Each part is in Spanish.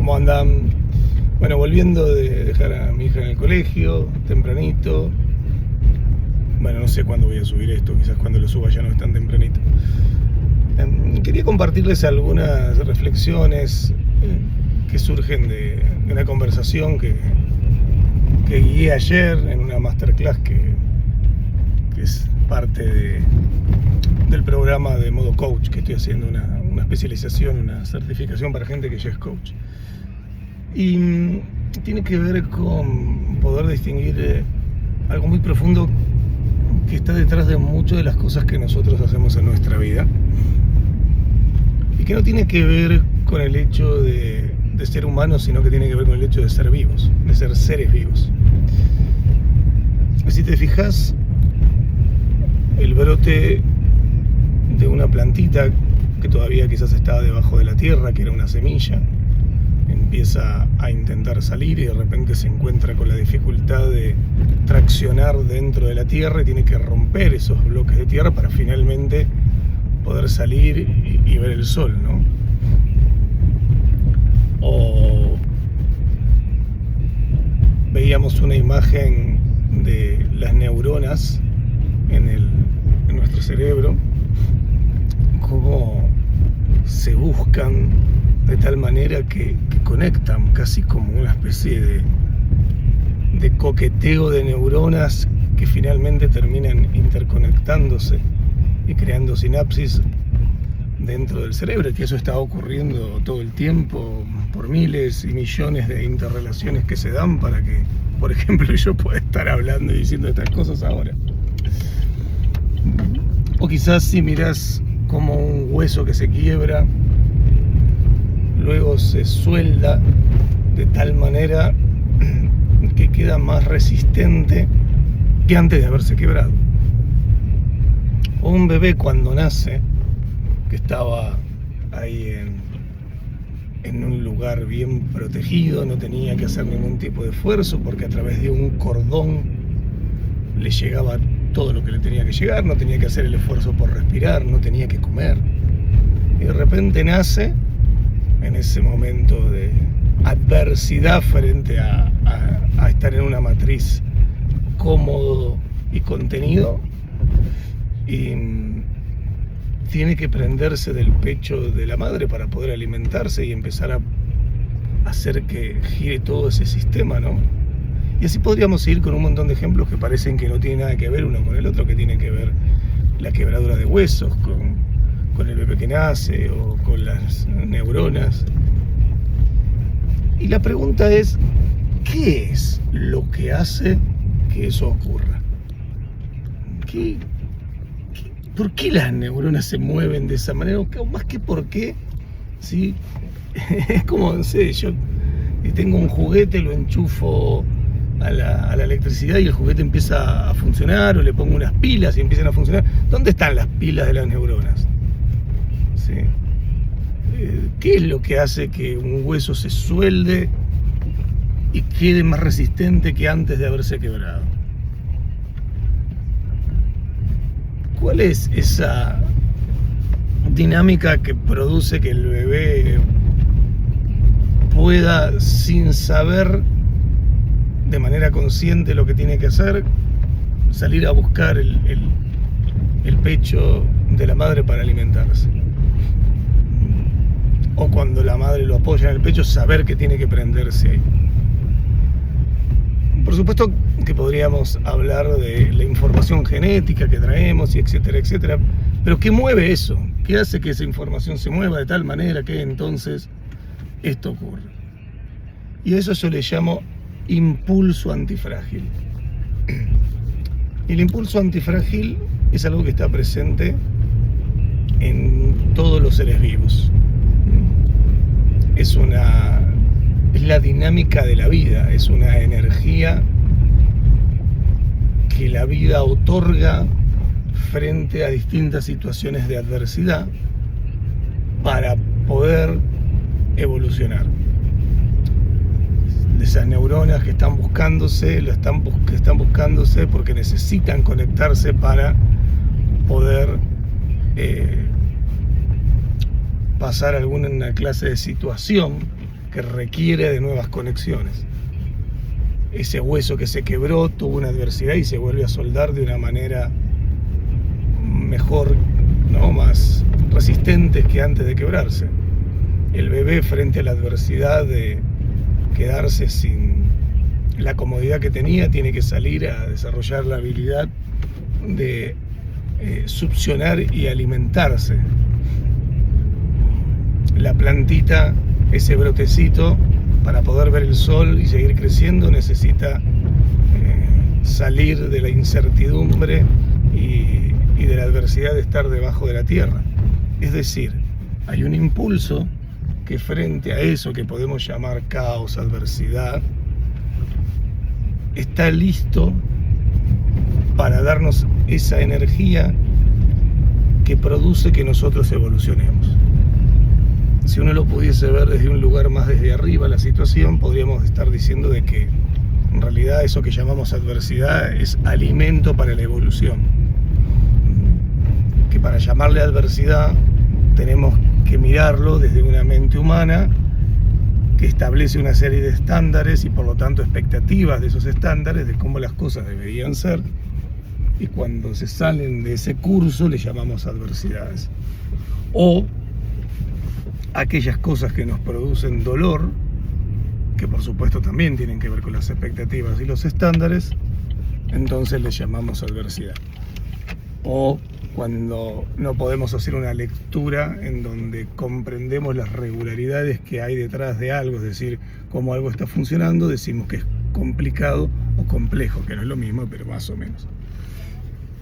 ¿Cómo andan? Bueno, volviendo de dejar a mi hija en el colegio, tempranito. Bueno, no sé cuándo voy a subir esto, quizás cuando lo suba ya no es tan tempranito. Quería compartirles algunas reflexiones que surgen de una conversación que guié ayer en una masterclass que es parte del programa de modo coach, que estoy haciendo una especialización, una certificación para gente que ya es coach. Y tiene que ver con poder distinguir algo muy profundo que está detrás de muchas de las cosas que nosotros hacemos en nuestra vida y que no tiene que ver con el hecho de ser humanos, sino que tiene que ver con el hecho de ser vivos, de ser seres vivos. Si te fijas, el brote de una plantita que todavía quizás estaba debajo de la tierra, que era una semilla, empieza a intentar salir y de repente se encuentra con la dificultad de traccionar dentro de la tierra y tiene que romper esos bloques de tierra para finalmente poder salir y ver el sol, ¿no? O veíamos una imagen de las neuronas en nuestro cerebro, cómo se buscan de tal manera que conectan, casi como una especie de coqueteo de neuronas que finalmente terminan interconectándose y creando sinapsis dentro del cerebro, que eso está ocurriendo todo el tiempo por miles y millones de interrelaciones que se dan para que, por ejemplo, yo pueda estar hablando y diciendo estas cosas ahora. O quizás si mirás como un hueso que se quiebra, luego se suelda de tal manera que queda más resistente que antes de haberse quebrado. O un bebé cuando nace, que estaba ahí en un lugar bien protegido, no tenía que hacer ningún tipo de esfuerzo porque a través de un cordón le llegaba todo lo que le tenía que llegar, no tenía que hacer el esfuerzo por respirar, no tenía que comer. Y de repente nace en ese momento de adversidad frente a estar en una matriz cómodo y contenido, y tiene que prenderse del pecho de la madre para poder alimentarse y empezar a hacer que gire todo ese sistema, ¿no? Y así podríamos ir con un montón de ejemplos que parecen que no tienen nada que ver uno con el otro, que tienen que ver la quebradura de huesos con el bebé que nace o con las neuronas. Y la pregunta es, ¿qué es lo que hace que eso ocurra? ¿Por qué las neuronas se mueven de esa manera? O más que por qué, ¿sí? Es como, no sé, yo tengo un juguete, lo enchufo a la electricidad y el juguete empieza a funcionar, o le pongo unas pilas y empiezan a funcionar. ¿Dónde están las pilas de las neuronas? ¿Sí? ¿Qué es lo que hace que un hueso se suelde y quede más resistente que antes de haberse quebrado? ¿Cuál es esa dinámica que produce que el bebé pueda, sin saber de manera consciente lo que tiene que hacer, salir a buscar el pecho de la madre para alimentarse? O cuando la madre lo apoya en el pecho, saber que tiene que prenderse ahí. Por supuesto que podríamos hablar de la información genética que traemos y etcétera, etcétera, pero ¿qué mueve eso? ¿Qué hace que esa información se mueva de tal manera que entonces esto ocurre? Y a eso yo le llamo impulso antifrágil. Y el impulso antifrágil es algo que está presente en todos los seres vivos. Es la dinámica de la vida, es una energía que la vida otorga frente a distintas situaciones de adversidad para poder evolucionar. Esas neuronas que están buscándose, que están buscándose porque necesitan conectarse para poder pasar alguna clase de situación que requiere de nuevas conexiones. Ese hueso que se quebró tuvo una adversidad y se vuelve a soldar de una manera mejor, ¿no? Más resistente que antes de quebrarse. El bebé, frente a la adversidad de quedarse sin la comodidad que tenía, tiene que salir a desarrollar la habilidad de succionar y alimentarse. La plantita, ese brotecito, para poder ver el sol y seguir creciendo, necesita salir de la incertidumbre y de la adversidad de estar debajo de la tierra. Es decir, hay un impulso que frente a eso que podemos llamar caos, adversidad, está listo para darnos esa energía que produce que nosotros evolucionemos. Si uno lo pudiese ver desde un lugar más desde arriba la situación, podríamos estar diciendo de que en realidad eso que llamamos adversidad es alimento para la evolución. Que para llamarle adversidad tenemos que mirarlo desde una mente humana que establece una serie de estándares y por lo tanto expectativas de esos estándares de cómo las cosas deberían ser, y cuando se salen de ese curso le llamamos adversidades. O aquellas cosas que nos producen dolor, que por supuesto también tienen que ver con las expectativas y los estándares, entonces le llamamos adversidad. O cuando no podemos hacer una lectura en donde comprendemos las regularidades que hay detrás de algo, es decir, cómo algo está funcionando, decimos que es complicado o complejo, que no es lo mismo, pero más o menos.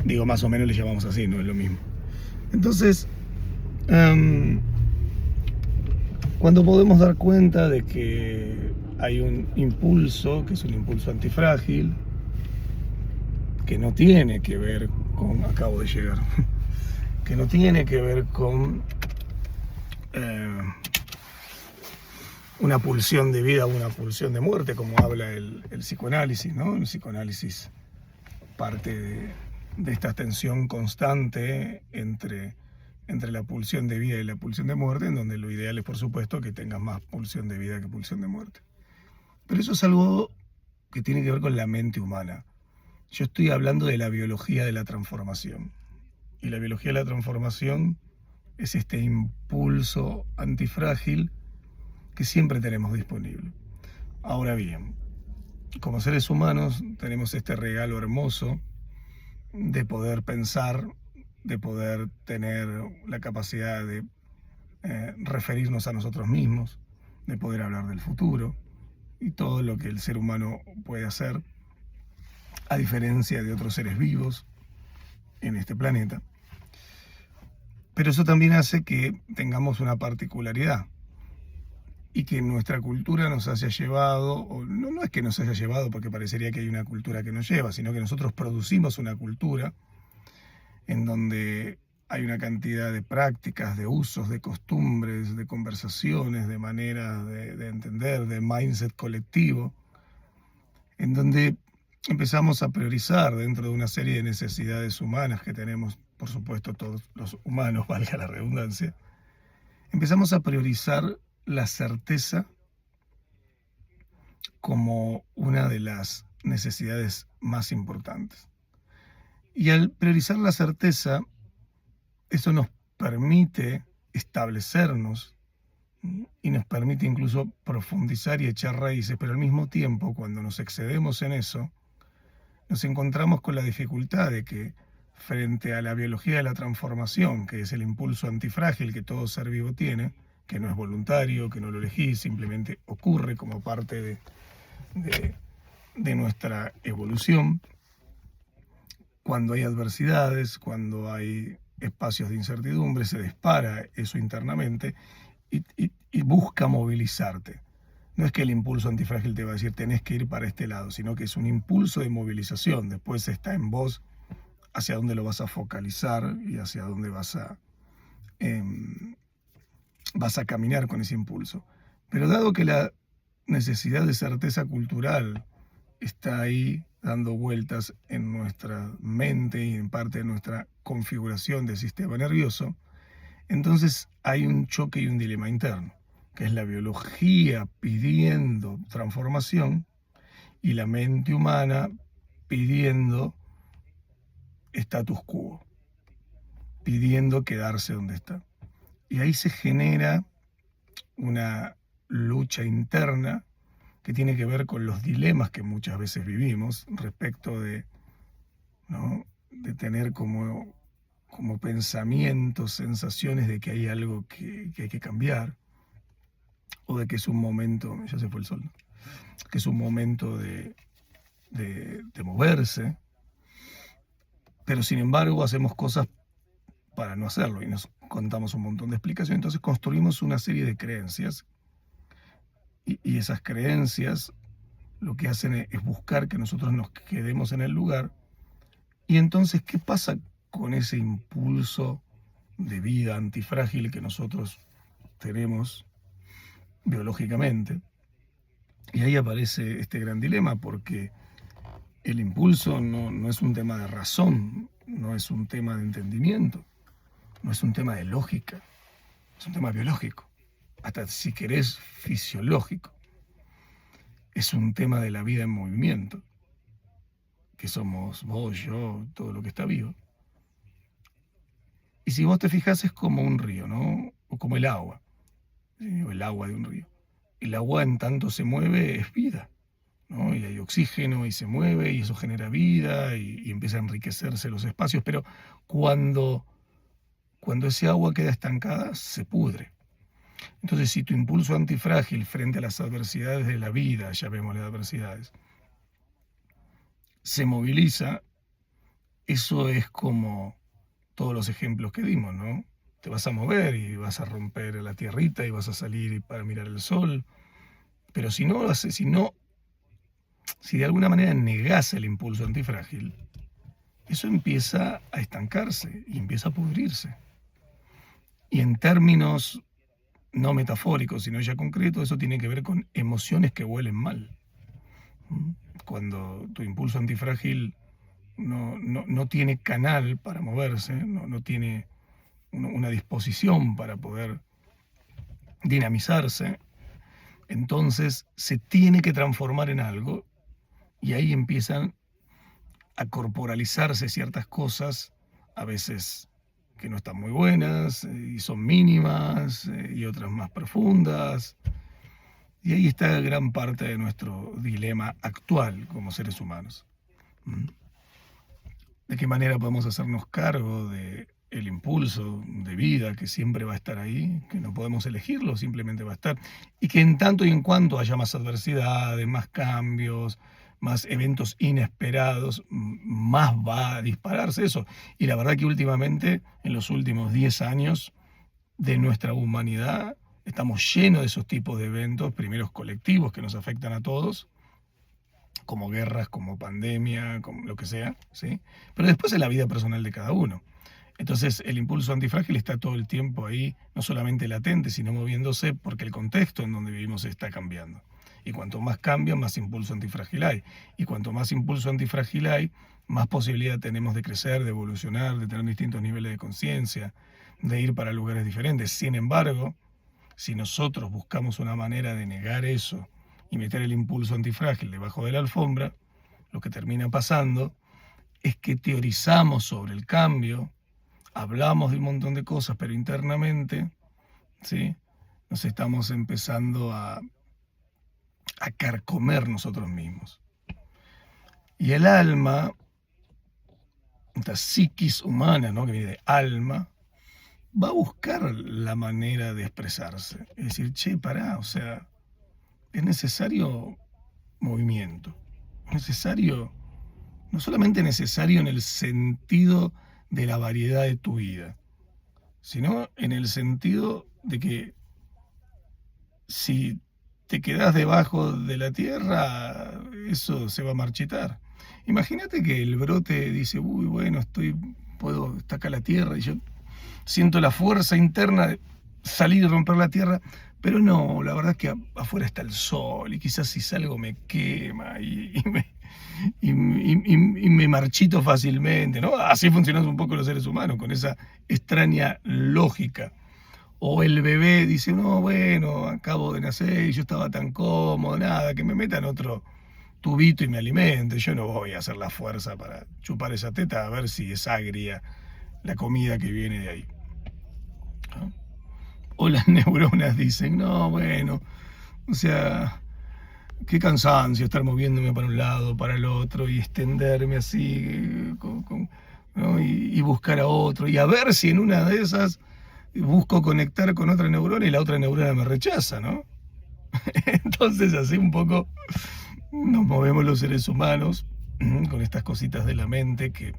Digo, más o menos le llamamos así, no es lo mismo. Entonces, cuando podemos dar cuenta de que hay un impulso, que es un impulso antifrágil, que no tiene que ver con, acabo de llegar, que no tiene que ver con una pulsión de vida o una pulsión de muerte, como habla el psicoanálisis, ¿no? El psicoanálisis parte de esta tensión constante entre la pulsión de vida y la pulsión de muerte, en donde lo ideal es, por supuesto, que tengas más pulsión de vida que pulsión de muerte. Pero eso es algo que tiene que ver con la mente humana. Yo estoy hablando de la biología de la transformación. Y la biología de la transformación es este impulso antifrágil que siempre tenemos disponible. Ahora bien, como seres humanos tenemos este regalo hermoso de poder pensar, de poder tener la capacidad de referirnos a nosotros mismos, de poder hablar del futuro y todo lo que el ser humano puede hacer, a diferencia de otros seres vivos en este planeta. Pero eso también hace que tengamos una particularidad y que nuestra cultura nos haya llevado, o no es que nos haya llevado porque parecería que hay una cultura que nos lleva, sino que nosotros producimos una cultura en donde hay una cantidad de prácticas, de usos, de costumbres, de conversaciones, de maneras de entender, de mindset colectivo, en donde empezamos a priorizar dentro de una serie de necesidades humanas que tenemos, por supuesto todos los humanos, valga la redundancia, empezamos a priorizar la certeza como una de las necesidades más importantes. Y al priorizar la certeza, eso nos permite establecernos y nos permite incluso profundizar y echar raíces, pero al mismo tiempo, cuando nos excedemos en eso, nos encontramos con la dificultad de que frente a la biología de la transformación, que es el impulso antifrágil que todo ser vivo tiene, que no es voluntario, que no lo elegís, simplemente ocurre como parte de nuestra evolución, cuando hay adversidades, cuando hay espacios de incertidumbre, se dispara eso internamente y busca movilizarte. No es que el impulso antifrágil te va a decir tenés que ir para este lado, sino que es un impulso de movilización. Después está en vos hacia dónde lo vas a focalizar y hacia dónde vas a caminar con ese impulso. Pero dado que la necesidad de certeza cultural está ahí dando vueltas en nuestra mente y en parte de nuestra configuración del sistema nervioso, entonces hay un choque y un dilema interno. que es la biología pidiendo transformación y la mente humana pidiendo status quo, pidiendo quedarse donde está. Y ahí se genera una lucha interna que tiene que ver con los dilemas que muchas veces vivimos respecto de, ¿no?, de tener como pensamientos, sensaciones de que hay algo que hay que cambiar, o de que es un momento, ya se fue el sol, ¿no?, que es un momento de moverse, pero sin embargo hacemos cosas para no hacerlo y nos contamos un montón de explicaciones. Entonces construimos una serie de creencias y esas creencias lo que hacen es buscar que nosotros nos quedemos en el lugar. Y entonces, ¿qué pasa con ese impulso de vida antifrágil que nosotros tenemos biológicamente? Y ahí aparece este gran dilema, porque el impulso no es un tema de razón, no es un tema de entendimiento, no es un tema de lógica, es un tema biológico, hasta si querés fisiológico. Es un tema de la vida en movimiento, que somos vos, yo, todo lo que está vivo. Y si vos te fijas, es como un río, ¿no? O como el agua, ¿sí? O el agua de un río. El agua en tanto se mueve es vida, ¿no? Y hay oxígeno y se mueve y eso genera vida y empieza a enriquecerse los espacios, pero cuando ese agua queda estancada, se pudre. Entonces, si tu impulso antifrágil frente a las adversidades de la vida, llamémosle adversidades, se moviliza, eso es como todos los ejemplos que dimos, ¿no? Te vas a mover y vas a romper la tierrita y vas a salir para mirar el sol, pero si de alguna manera negás el impulso antifrágil, eso empieza a estancarse y empieza a pudrirse. Y en términos no metafóricos, sino ya concretos, eso tiene que ver con emociones que huelen mal. Cuando tu impulso antifrágil no tiene canal para moverse, no tiene una disposición para poder dinamizarse, entonces se tiene que transformar en algo y ahí empiezan a corporalizarse ciertas cosas, a veces que no están muy buenas y son mínimas y otras más profundas. Y ahí está gran parte de nuestro dilema actual como seres humanos. ¿De qué manera podemos hacernos cargo del impulso de vida que siempre va a estar ahí, que no podemos elegirlo, simplemente va a estar, y que en tanto y en cuanto haya más adversidades, más cambios, más eventos inesperados, más va a dispararse eso? Y la verdad que últimamente, en los últimos 10 años de nuestra humanidad, estamos llenos de esos tipos de eventos, primeros colectivos que nos afectan a todos, como guerras, como pandemia, como lo que sea, ¿sí? Pero después es la vida personal de cada uno. Entonces el impulso antifrágil está todo el tiempo ahí, no solamente latente, sino moviéndose porque el contexto en donde vivimos está cambiando. Y cuanto más cambia, más impulso antifrágil hay. Y cuanto más impulso antifrágil hay, más posibilidad tenemos de crecer, de evolucionar, de tener distintos niveles de conciencia, de ir para lugares diferentes. Sin embargo, si nosotros buscamos una manera de negar eso y meter el impulso antifrágil debajo de la alfombra, lo que termina pasando es que teorizamos sobre el cambio, hablamos de un montón de cosas, pero internamente, ¿sí?, nos estamos empezando a carcomer nosotros mismos. Y el alma, esta psiquis humana, ¿no?, que viene de alma, va a buscar la manera de expresarse. Es decir, che, pará, o sea, es necesario movimiento. Es necesario, no solamente necesario en el sentido de la variedad de tu vida, sino en el sentido de que si te quedás debajo de la tierra, eso se va a marchitar. Imagínate que el brote dice, uy, bueno, está acá la tierra, y yo siento la fuerza interna de salir y romper la tierra, pero no, la verdad es que afuera está el sol y quizás si salgo me quema y me marchito fácilmente, ¿no? Así funcionan un poco los seres humanos, con esa extraña lógica. O el bebé dice, no, bueno, acabo de nacer y yo estaba tan cómodo, nada, que me metan otro tubito y me alimente. Yo no voy a hacer la fuerza para chupar esa teta a ver si es agria la comida que viene de ahí, ¿no? O las neuronas dicen, no, bueno, o sea, qué cansancio estar moviéndome para un lado, para el otro y extenderme así, ¿no? Y buscar a otro y a ver si en una de esas busco conectar con otra neurona y la otra neurona me rechaza, ¿no? Entonces así un poco nos movemos los seres humanos con estas cositas de la mente que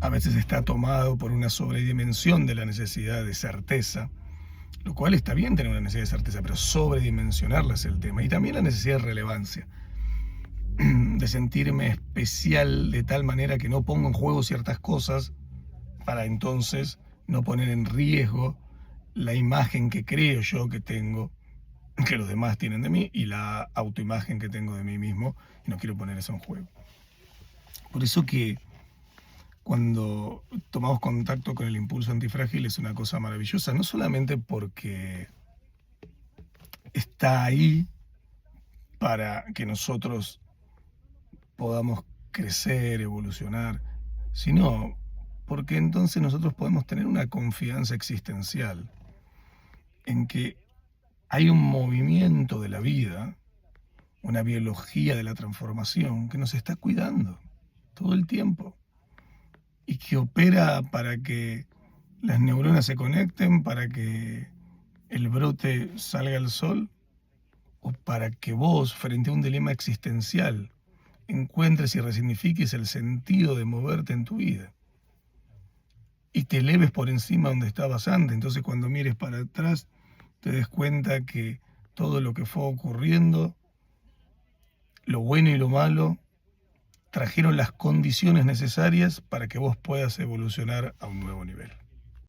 a veces está tomado por una sobredimensión de la necesidad de certeza, lo cual está bien tener una necesidad de certeza, pero sobredimensionarla es el tema. Y también la necesidad de relevancia, de sentirme especial de tal manera que no pongo en juego ciertas cosas para entonces no poner en riesgo la imagen que creo yo que tengo, que los demás tienen de mí, y la autoimagen que tengo de mí mismo, y no quiero poner eso en juego. Por eso que cuando tomamos contacto con el impulso antifrágil es una cosa maravillosa, no solamente porque está ahí para que nosotros podamos crecer, evolucionar, sino porque entonces nosotros podemos tener una confianza existencial en que hay un movimiento de la vida, una biología de la transformación que nos está cuidando todo el tiempo y que opera para que las neuronas se conecten, para que el brote salga al sol o para que vos, frente a un dilema existencial, encuentres y resignifiques el sentido de moverte en tu vida y te eleves por encima donde estabas antes. Entonces cuando mires para atrás te des cuenta que todo lo que fue ocurriendo, lo bueno y lo malo, trajeron las condiciones necesarias para que vos puedas evolucionar a un nuevo nivel.